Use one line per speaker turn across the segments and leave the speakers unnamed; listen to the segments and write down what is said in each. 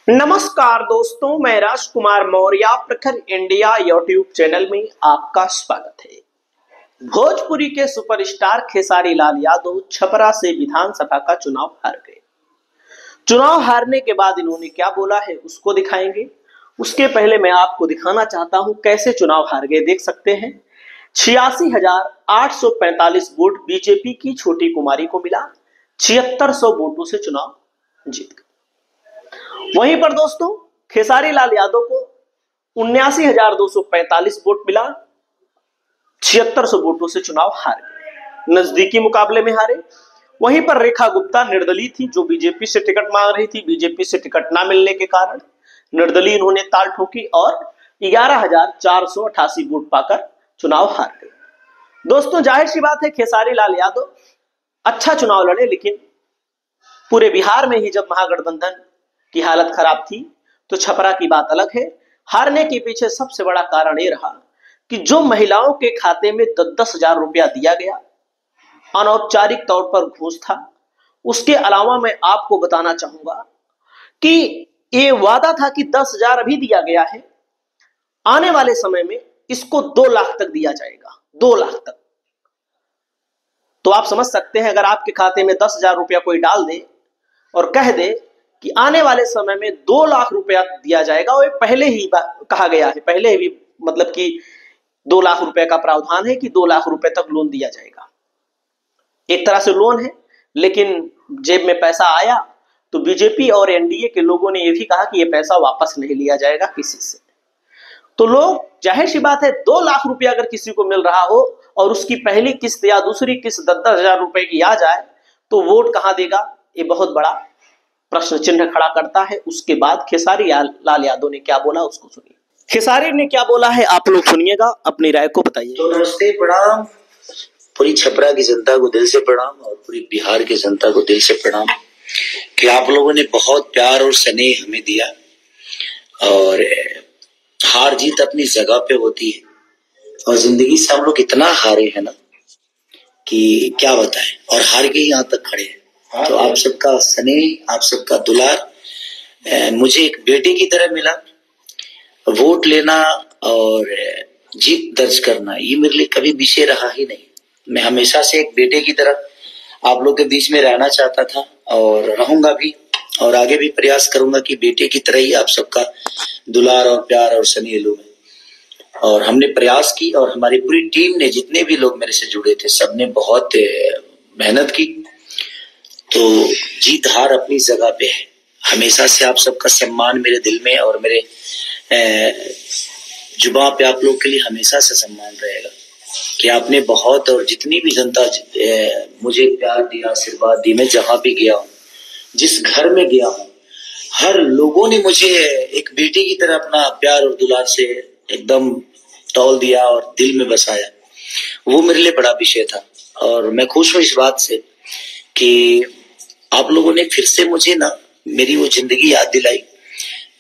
नमस्कार दोस्तों, मैं राजकुमार मौर्य प्रखर इंडिया यूट्यूब चैनल में आपका स्वागत है। भोजपुरी के सुपरस्टार खेसारी लाल यादव छपरा से विधानसभा का चुनाव हार गए। चुनाव हारने के बाद इन्होंने क्या बोला है उसको दिखाएंगे। उसके पहले मैं आपको दिखाना चाहता हूं कैसे चुनाव हार गए। देख सकते हैं 86,845 वोट बीजेपी की छोटी कुमारी को मिला। 7600 वोटों से चुनाव जीत गए। वहीं पर दोस्तों खेसारी लाल यादव को 79,245 वोट मिला। 7600 वोटों से चुनाव हार गए, नजदीकी मुकाबले में हारे। वहीं पर रेखा गुप्ता निर्दलीय थी, जो बीजेपी से टिकट मांग रही थी। बीजेपी से टिकट ना मिलने के कारण निर्दलीय उन्होंने ताल ठोकी और 11,488 वोट पाकर चुनाव हार गए। दोस्तों जाहिर सी बात है खेसारी लाल यादव अच्छा चुनाव लड़े, लेकिन पूरे बिहार में ही जब महागठबंधन की हालत खराब थी तो छपरा की बात अलग है। हारने के पीछे सबसे बड़ा कारण यह रहा कि जो महिलाओं के खाते में 10-10 हजार रुपया दिया गया, अनौपचारिक तौर पर घूस था। उसके अलावा मैं आपको बताना चाहूंगा कि यह वादा था कि 10,000 अभी दिया गया है, आने वाले समय में इसको 2 लाख तक दिया जाएगा। 2 लाख तक। तो आप समझ सकते हैं, अगर आपके खाते में 10,000 रुपया कोई डाल दे और कह दे कि आने वाले समय में 2 लाख रुपया दिया जाएगा, और पहले ही कहा गया है, पहले भी मतलब कि 2 लाख रुपए का प्रावधान है कि 2 लाख रुपए तक लोन दिया जाएगा। एक तरह से लोन है, लेकिन जेब में पैसा आया तो बीजेपी और एनडीए के लोगों ने यह भी कहा कि यह पैसा वापस नहीं लिया जाएगा किसी से। तो लोग, जाहिर सी बात है, 2 लाख रुपया अगर किसी को मिल रहा हो और उसकी पहली किस्त या दूसरी किस्त 10-10 हजार रुपए की आ जाए तो वोट कहां देगा, ये बहुत बड़ा प्रश्न चिन्ह खड़ा करता है। उसके बाद खेसारी लाल यादव ने क्या बोला उसको सुनिए। खेसारी ने क्या बोला है आप लोग सुनिएगा, अपनी राय को बताइए।
तो नमस्ते, प्रणाम। पूरी छपरा की जनता को दिल से प्रणाम और पूरी बिहार की जनता को दिल से प्रणाम कि आप लोगों ने बहुत प्यार और स्नेह हमें दिया। और हार जीत अपनी जगह पे होती है, और जिंदगी से हम लोग इतना हारे हैं ना कि क्या बताएं, और हार के यहाँ तक खड़े हैं। तो आप सबका स्नेह, आप सबका दुलार मुझे एक बेटे की तरह मिला। वोट लेना और जीत दर्ज करना ये मेरे लिए कभी विषय रहा ही नहीं। मैं हमेशा से एक बेटे की तरह आप लोग के बीच में रहना चाहता था और रहूंगा भी, और आगे भी प्रयास करूंगा कि बेटे की तरह ही आप सबका दुलार और प्यार और स्नेह लूं। और हमने प्रयास की, और हमारी पूरी टीम ने, जितने भी लोग मेरे से जुड़े थे, सबने बहुत मेहनत की। तो जीत हार अपनी जगह पे है। हमेशा से आप सबका सम्मान मेरे दिल में और मेरे जुबान पे आप लोग के लिए हमेशा से सम्मान रहेगा कि आपने बहुत, और जितनी भी जनता मुझे प्यार दिया, आशीर्वाद दी, मैं जहां भी गया हूँ, जिस घर में गया हूँ, हर लोगों ने मुझे एक बेटे की तरह अपना प्यार और दुलार से एकदम तौल दिया और दिल में बसाया। वो मेरे लिए बड़ा विषय था, और मैं खुश हूँ इस बात से कि आप लोगों ने फिर से मुझे ना मेरी वो जिंदगी याद दिलाई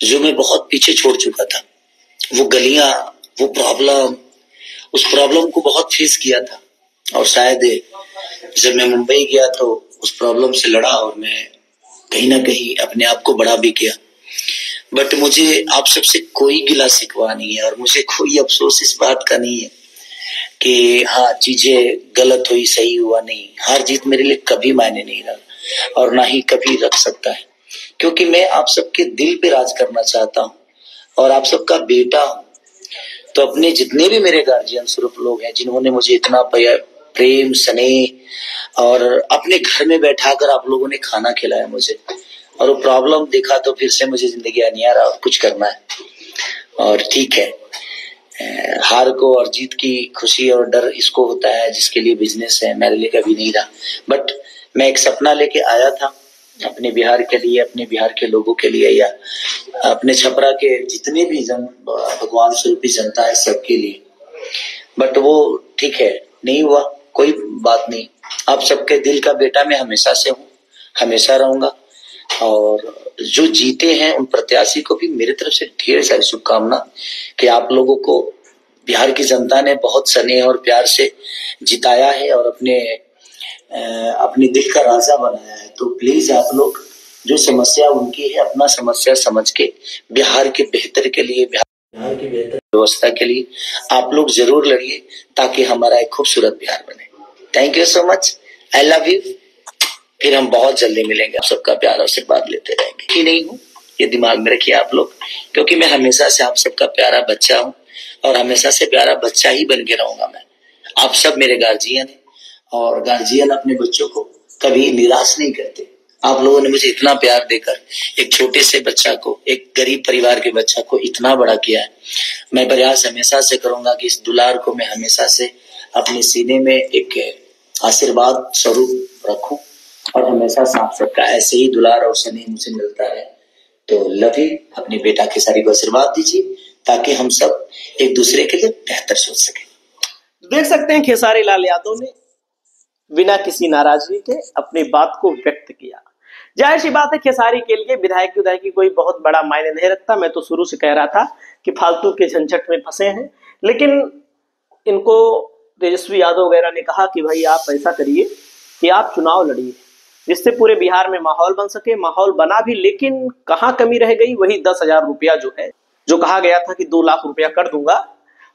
जो मैं बहुत पीछे छोड़ चुका था। वो गलियां, वो प्रॉब्लम, उस प्रॉब्लम को बहुत फेस किया था, और शायद जब मैं मुंबई गया तो उस प्रॉब्लम से लड़ा, और मैं कहीं ना कहीं अपने आप को बड़ा भी किया। बट मुझे आप सबसे कोई गिला शिकवा नहीं है, और मुझे कोई अफसोस इस बात का नहीं है कि हाँ चीजें गलत हुई, सही हुआ नहीं। हार जीत मेरे लिए कभी मायने नहीं रहा, और ना ही कभी रख सकता है, क्योंकि मैं आप सबके दिल पे राज करना चाहता हूँ और आप सबका बेटा हूँ। तो अपने जितने भी मेरे गार्जियन स्वरूप लोग हैं, जिन्होंने मुझे इतना प्रेम, स्नेह और अपने घर में बैठाकर आप लोगों ने खाना खिलाया मुझे, और वो प्रॉब्लम देखा तो फिर से मुझे जिंदगी नहीं आ रहा, और कुछ करना है। और ठीक है, हार को और जीत की खुशी और डर इसको होता है जिसके लिए बिजनेस है, मेरे लिए कभी नहीं रहा। बट मैं एक सपना लेके आया था अपने बिहार के लिए, अपने बिहार के लोगों के लिए, या अपने छपरा के जितने भी भगवान स्वरूपी जनता है सबके लिए। बट वो ठीक है, नहीं हुआ, कोई बात नहीं। आप सबके दिल का बेटा मैं हमेशा से हूँ, हमेशा रहूंगा। और जो जीते हैं उन प्रत्याशी को भी मेरी तरफ से ढेर सारी शुभकामना कि आप लोगों को बिहार की जनता ने बहुत स्नेह और प्यार से जिताया है और अपने दिल का राजा बनाया है। तो प्लीज आप लोग जो समस्या उनकी है अपना समस्या समझ के बिहार के बेहतर के लिए, बिहार की बेहतर व्यवस्था के लिए आप लोग जरूर लड़िए ताकि हमारा एक खूबसूरत बिहार बने। Thank you so much, I love you. फिर हम बहुत जल्दी मिलेंगे, आप सबका प्यार और आशीर्वाद लेते रहेंगे। ही नहीं हूँ, ये दिमाग में रखिए आप लोग, क्योंकि मैं हमेशा से आप सबका प्यारा बच्चा हूँ और हमेशा से प्यारा बच्चा ही बन के रहूंगा मैं। आप सब मेरे गार्जियन हैं और गार्जियन अपने बच्चों को कभी निराश नहीं करते। आप लोगों ने मुझे इतना प्यार देकर एक छोटे से बच्चा को, एक गरीब परिवार के बच्चा को इतना बड़ा किया है। मैं प्रयास हमेशा से करूंगा कि इस दुलार को मैं हमेशा से अपने सीने में एक आशीर्वाद स्वरूप रखूं और हमेशा साफ सबका ऐसे ही दुलार और स्नेह मुझे मिलता रहे। तो लव यू, अपने बेटा खेसारी को आशीर्वाद दीजिए ताकि हम सब एक दूसरे के लिए बेहतर सोच सकें।
देख सकते हैं खेसारी लाल यादव ने बिना किसी नाराजगी के अपनी बात को व्यक्त किया। जाहिर सी बात है खेसारी के लिए विधायक विधायक की कोई बहुत बड़ा मायने नहीं रखता। मैं तो शुरू से कह रहा था कि फालतू के झंझट में फंसे हैं, लेकिन इनको तेजस्वी यादव वगैरह ने कहा कि भाई आप ऐसा करिए कि आप चुनाव लड़िए जिससे पूरे बिहार में माहौल बन सके। माहौल बना भी, लेकिन कहाँ कमी रह गई? वही 10,000 रुपया जो है, जो कहा गया था कि 2 लाख रुपया कर दूंगा,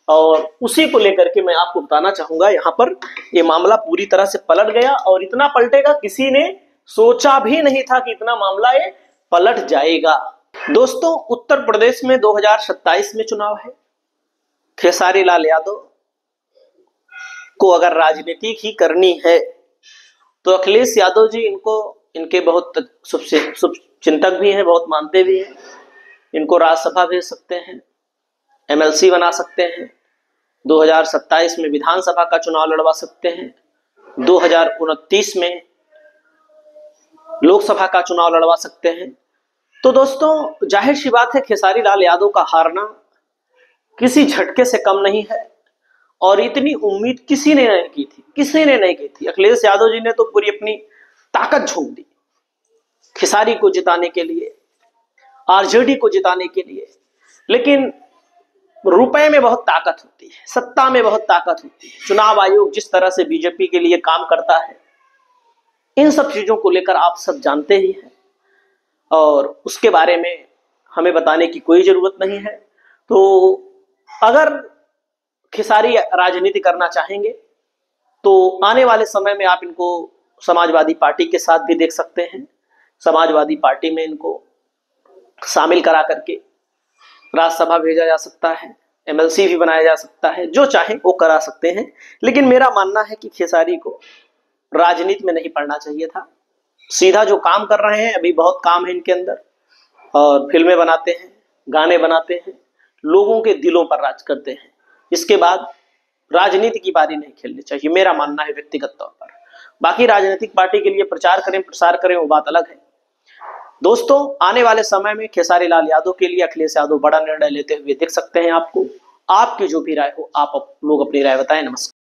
और उसी को लेकर के मैं आपको बताना चाहूंगा यहाँ पर ये मामला पूरी तरह से पलट गया। और इतना पलटेगा, किसी ने सोचा भी नहीं था कि इतना मामला ये पलट जाएगा। दोस्तों, उत्तर प्रदेश में 2027 में चुनाव है। खेसारी लाल यादव को अगर राजनीति ही करनी है तो अखिलेश यादव जी इनके बहुत शुभ चिंतक भी हैं, बहुत मानते भी हैं। इनको राज्यसभा भेज सकते हैं, एमएलसी बना सकते हैं, 2027 में विधानसभा का चुनाव लड़वा सकते हैं, 2029 में लोकसभा का चुनाव लड़वा सकते हैं। तो दोस्तों, जाहिर सी बात है खेसारी लाल यादव का हारना किसी झटके से कम नहीं है और इतनी उम्मीद किसी ने नहीं की थी। अखिलेश यादव जी ने तो पूरी अपनी ताकत झोंक दी खेसारी को जिताने के लिए, आरजेडी को जिताने के लिए। लेकिन रुपए में बहुत ताकत होती है, सत्ता में बहुत ताकत होती है। चुनाव आयोग जिस तरह से बीजेपी के लिए काम करता है, इन सब चीजों को लेकर आप सब जानते ही हैं और उसके बारे में हमें बताने की कोई जरूरत नहीं है। तो अगर खेसारी राजनीति करना चाहेंगे तो आने वाले समय में आप इनको समाजवादी पार्टी के साथ भी देख सकते हैं। समाजवादी पार्टी में इनको शामिल करा करके राज्यसभा भेजा जा सकता है, एमएलसी भी बनाया जा सकता है, जो चाहे वो करा सकते हैं। लेकिन मेरा मानना है कि खेसारी को राजनीति में नहीं पड़ना चाहिए था। सीधा जो काम कर रहे हैं, अभी बहुत काम है इनके अंदर, और फिल्में बनाते हैं, गाने बनाते हैं, लोगों के दिलों पर राज करते हैं। इसके बाद राजनीति की बारी नहीं खेलनी चाहिए, मेरा मानना है व्यक्तिगत तौर पर। बाकी राजनीतिक पार्टी के लिए प्रचार करें, प्रसार करें, वो बात अलग है। दोस्तों, आने वाले समय में खेसारी लाल यादव के लिए अखिलेश यादव बड़ा निर्णय लेते हुए देख सकते हैं आपको। आपकी जो भी राय हो, आप लोग अपनी राय बताएं। नमस्कार।